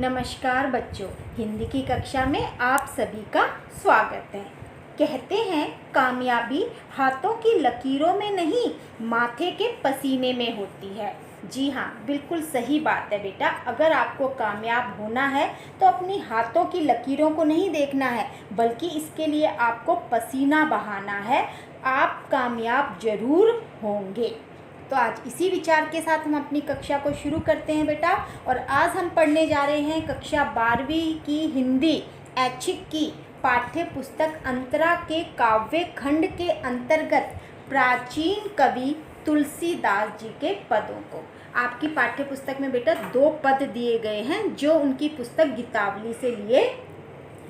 नमस्कार बच्चों, हिंदी की कक्षा में आप सभी का स्वागत है। कहते हैं कामयाबी हाथों की लकीरों में नहीं, माथे के पसीने में होती है। जी हाँ, बिल्कुल सही बात है बेटा। अगर आपको कामयाब होना है तो अपनी हाथों की लकीरों को नहीं देखना है, बल्कि इसके लिए आपको पसीना बहाना है। आप कामयाब जरूर होंगे। तो आज इसी विचार के साथ हम अपनी कक्षा को शुरू करते हैं बेटा। और आज हम पढ़ने जा रहे हैं कक्षा 12वीं की हिंदी ऐच्छिक की पाठ्य पुस्तक अंतरा के काव्य खंड के अंतर्गत प्राचीन कवि तुलसीदास जी के पदों को। आपकी पाठ्य पुस्तक में बेटा 2 पद दिए गए हैं जो उनकी पुस्तक गीतावली से लिए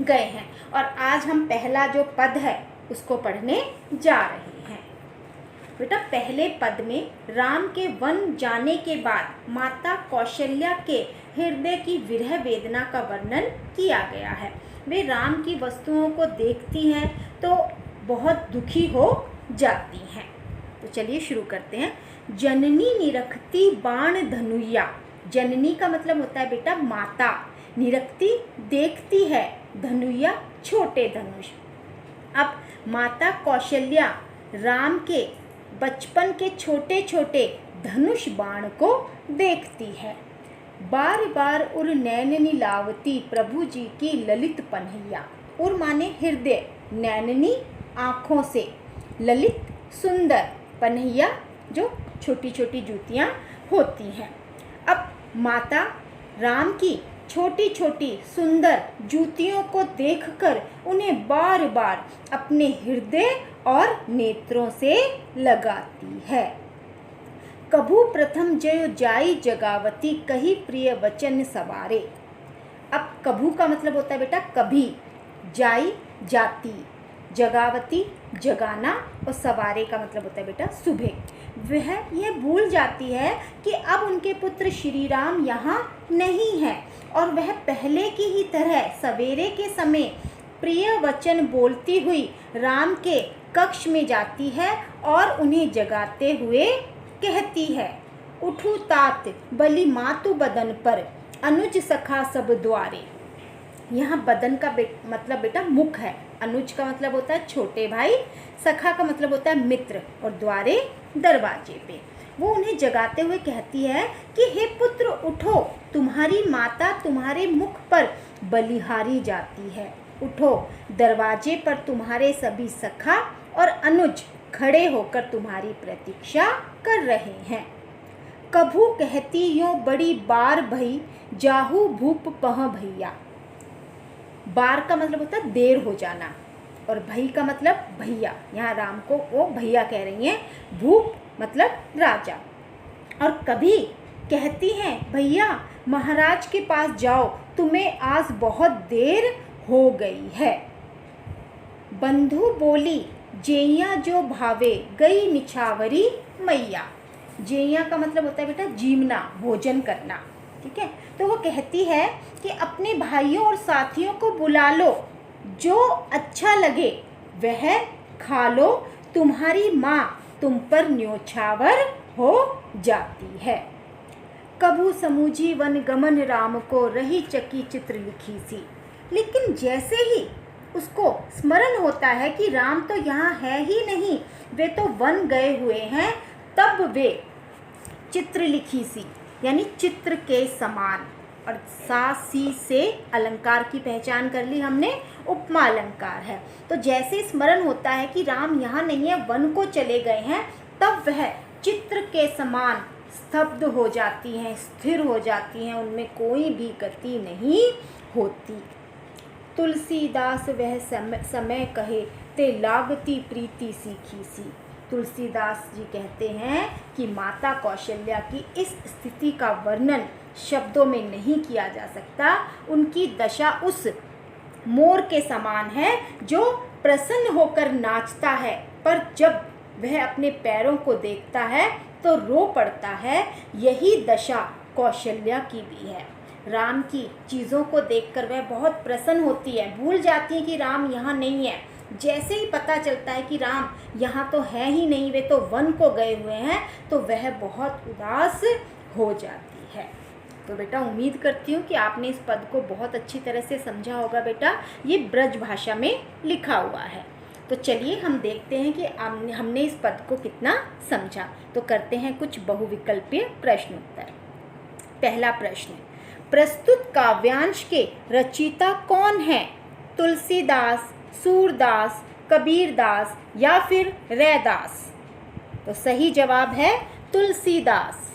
गए हैं, और आज हम पहला जो पद है उसको पढ़ने जा रहे हैं। बेटा, पहले पद में राम के वन जाने के बाद माता कौशल्या के हृदय की विरह वेदना का वर्णन किया गया है। वे राम की वस्तुओं को देखती हैं तो बहुत दुखी हो जाती हैं। तो चलिए शुरू करते हैं। जननी निरखती बाण धनुया। जननी का मतलब होता है बेटा माता, निरखती देखती है, धनुया छोटे धनुष। अब माता कौशल्या राम के बचपन के छोटे छोटे धनुष बाण को देखती है। बार बार उर नैननी लावती प्रभु जी की ललित पन्हैया। उर माने हृदय, नैननी आँखों से, ललित सुंदर, पन्हैया जो छोटी छोटी जूतियाँ होती हैं। अब माता राम की छोटी छोटी सुंदर जूतियों को देखकर उन्हें बार बार अपने हृदय और नेत्रों से लगाती है। कभू प्रथम जयो जाई जगावती कही प्रिय वचन सवारे। अब कभू का मतलब होता है बेटा कभी, जाई जाती, जगावती जगाना, और सवारे का मतलब होता है बेटा सुबह। वह यह भूल जाती है कि अब उनके पुत्र श्री राम यहाँ नहीं है, और वह पहले की ही तरह सवेरे के समय प्रिय वचन बोलती हुई राम के कक्ष में जाती है और उन्हें जगाते हुए कहती है, उठू तात बलि मातु बदन पर अनुज सखा सब द्वारे। यहाँ बदन का मतलब बेटा मुख है। अनुज का मतलब होता है छोटे भाई, सखा का मतलब होता है मित्र, और द्वारे दरवाजे पे। वो उन्हें जगाते हुए कहती है कि हे पुत्र उठो, तुम्हारी माता तुम्हारे मुख पर बलिहारी जाती है। उठो, दरवाजे पर तुम्हारे सभी सखा और अनुज खड़े होकर तुम्हारी प्रतीक्षा कर रहे हैं। कभू कहती यो बड़ी बार भई जाहू भूप पह भैया। बार का मतलब होता है देर हो जाना, और भई का मतलब भैया। यहाँ राम को वो भैया कह रही हैं। भूप मतलब राजा। और कभी कहती हैं, भैया महाराज के पास जाओ, तुम्हें आज बहुत देर हो गई है। बंधु बोली जेया जो भावे गई निछावरी मैया। जेया का मतलब होता है बेटा जीवना, भोजन करना, ठीक है। तो वो कहती है कि अपने भाइयों और साथियों को बुला लो, जो अच्छा लगे वह खा लो, तुम्हारी माँ तुम पर न्योछावर हो जाती है। कभू समूझी वन गमन राम को रही चकी चित्र लिखी सी। लेकिन जैसे ही उसको स्मरण होता है कि राम तो यहाँ है ही नहीं, वे तो वन गए हुए हैं, तब वे चित्र लिखी सी यानी चित्र के समान, और सा सी से अलंकार की पहचान कर ली हमने, उपमा अलंकार है। तो जैसे स्मरण होता है कि राम यहाँ नहीं है, वन को चले गए हैं, तब वह चित्र के समान स्तब्ध हो जाती हैं, स्थिर हो जाती हैं, उनमें कोई भी गति नहीं होती। तुलसीदास वह समय कहे ते लागती प्रीति सीखी सी। तुलसीदास जी कहते हैं कि माता कौशल्या की इस स्थिति का वर्णन शब्दों में नहीं किया जा सकता। उनकी दशा उस मोर के समान है जो प्रसन्न होकर नाचता है, पर जब वह अपने पैरों को देखता है तो रो पड़ता है। यही दशा कौशल्या की भी है। राम की चीज़ों को देखकर वह बहुत प्रसन्न होती है, भूल जाती है कि राम यहाँ नहीं है। जैसे ही पता चलता है कि राम यहाँ तो है ही नहीं, वे तो वन को गए हुए हैं, तो वह बहुत उदास हो जाती है। तो बेटा उम्मीद करती हूँ कि आपने इस पद को बहुत अच्छी तरह से समझा होगा बेटा। ये ब्रज भाषा में लिखा हुआ है। तो चलिए हम देखते हैं कि हमने इस पद को कितना समझा। तो करते हैं कुछ बहुविकल्पीय प्रश्न उत्तर। पहला प्रश्न, प्रस्तुत काव्यांश के रचयिता कौन है? तुलसीदास, सूरदास, कबीरदास या फिर रैदास? तो सही जवाब है तुलसीदास।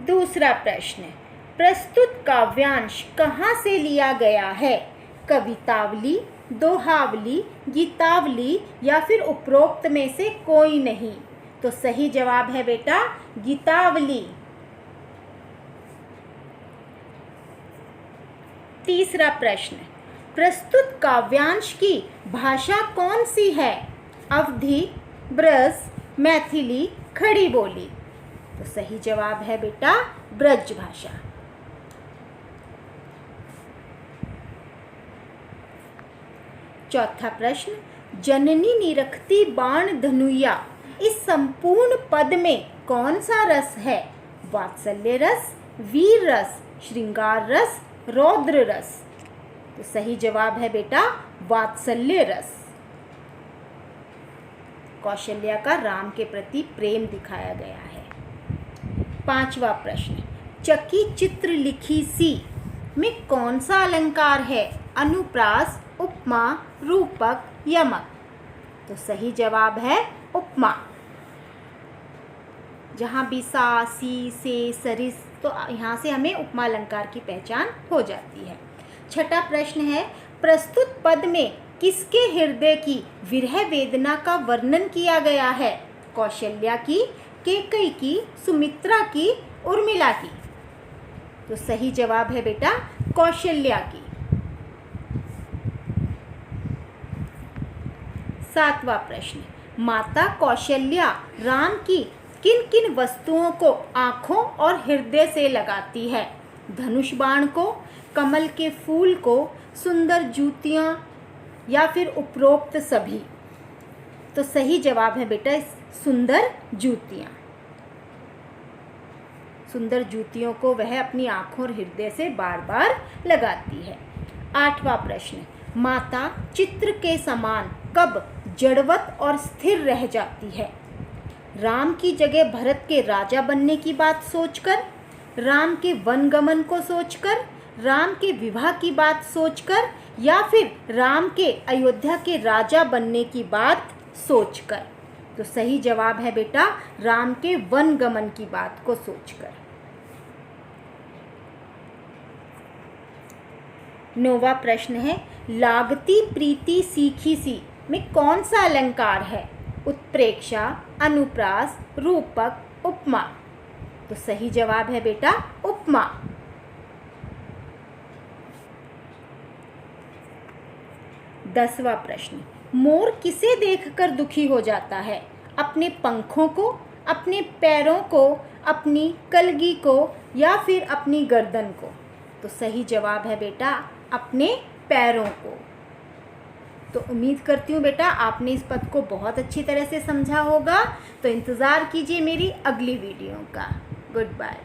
दूसरा प्रश्न, प्रस्तुत काव्यांश कहाँ से लिया गया है? कवितावली, दोहावली, गीतावली या फिर उपरोक्त में से कोई नहीं? तो सही जवाब है बेटा गीतावली। तीसरा प्रश्न, प्रस्तुत काव्यांश की भाषा कौन सी है? अवधी, ब्रज, मैथिली, खड़ी बोली? तो सही जवाब है बेटा ब्रज भाषा। चौथा प्रश्न, जननी निरखती बाण धनुया, इस संपूर्ण पद में कौन सा रस है? वात्सल्य रस, वीर रस, श्रृंगार रस, रौद्र रस? तो सही जवाब है बेटा वात्सल्य रस। कौशल्या का राम के प्रति प्रेम दिखाया गया है। पांचवा प्रश्न, चकी चित्र लिखी सी में कौन सा अलंकार है? अनुप्रास, उपमा, रूपक, यमक? तो सही जवाब है उपमा। जहाँ भी सा, सी, से, सरिस, तो यहाँ से हमें उपमा अलंकार की पहचान हो जाती है। छठा प्रश्न है, प्रस्तुत पद में किसके हृदय की विरह वेदना का वर्णन किया गया है? कौशल्या की, कैकेयी की, सुमित्रा की, उर्मिला की? तो सही जवाब है बेटा कौशल्या की। सातवां प्रश्न, माता कौशल्या राम की किन किन वस्तुओं को आँखों और हृदय से लगाती है? धनुष बाण को, कमल के फूल को, सुंदर जूतियाँ या फिर उपरोक्त सभी? तो सही जवाब है बेटा सुंदर जूतियाँ। सुंदर जूतियों को वह अपनी आँखों और हृदय से बार बार लगाती है। आठवां प्रश्न, माता चित्र के समान कब जड़वत और स्थिर रह जाती है? राम की जगह भरत के राजा बनने की बात सोचकर, राम के वनगमन को सोचकर, राम के विवाह की बात सोचकर या फिर राम के अयोध्या के राजा बनने की बात सोचकर? तो सही जवाब है बेटा राम के वनगमन की बात को सोचकर। नौवां प्रश्न है, लागती प्रीति सीखी सी में कौन सा अलंकार है? उत्प्रेक्षा, अनुप्रास, रूपक, उपमा? तो सही जवाब है बेटा उपमा। 10वां प्रश्न, मोर किसे देखकर दुखी हो जाता है? अपने पंखों को, अपने पैरों को, अपनी कलगी को या फिर अपनी गर्दन को? तो सही जवाब है बेटा अपने पैरों को। तो उम्मीद करती हूँ बेटा आपने इस पद को बहुत अच्छी तरह से समझा होगा। तो इंतज़ार कीजिए मेरी अगली वीडियो का। Good bye.